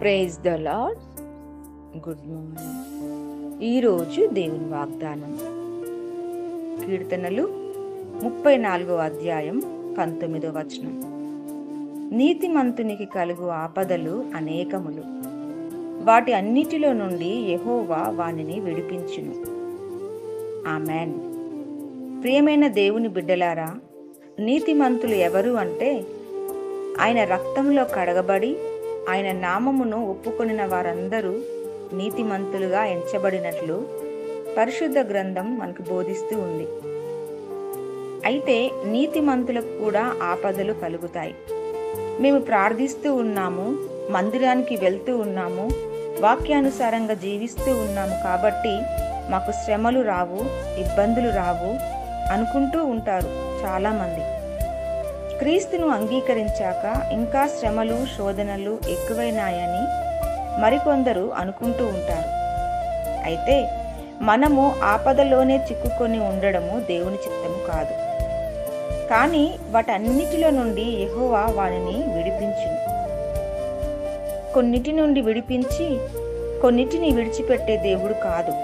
Praise the lord. Good morning. ఈరోజు దేవుని వాగ్దానం కీర్తనలు 34వ అధ్యాయం 19వ వచనం. నీతిమంతునికి కలుగు ఆపదలు అనేకములు, వాటి అన్నిటిలో నుండి యెహోవా వానిని విడిపించును. ఆమెన్. ప్రియమైన దేవుని బిడ్డలారా, నీతిమంతులు ఎవరు అంటే ఆయన రక్తంలో కడగబడి ఆయన నామమును ఒప్పుకొనిన వారందరూ నీతిమంతులుగా ఎంచబడినట్లు పరిశుద్ధ గ్రంథం మనకు బోధిస్తూ ఉంది. అయితే నీతిమంతులకు కూడా ఆపదలు కలుగుతాయి. మేము ప్రార్థిస్తూ ఉన్నాము, మందిరానికి వెళ్తూ ఉన్నాము, వాక్యానుసారంగా జీవిస్తూ ఉన్నాము కాబట్టి మాకు శ్రమలు రావు, ఇబ్బందులు రావు అనుకుంటూ ఉంటారు చాలామంది. క్రీస్తును అంగీకరించాక ఇంకా శ్రమలు, శోధనలు ఎక్కువైనాయని మరికొందరు అనుకుంటూ ఉంటారు. అయితే మనము ఆపదలోనే చిక్కుకొని ఉండడము దేవుని చిత్తము కాదు. కానీ వాటన్నిటిలో నుండి యెహోవా వానిని విడిపించును. కొన్నిటి నుండి విడిపించి కొన్నిటిని విడిచిపెట్టే దేవుడు కాదు.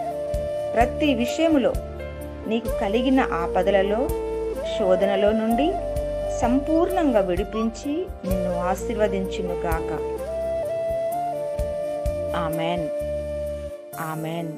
ప్రతి విషయములో నీకు కలిగిన ఆపదలలో, శోధనలో నుండి సంపూర్ణంగా విడిపించి నిన్ను ఆశీర్వదించునుగాక. ఆమెన్. ఆమెన్.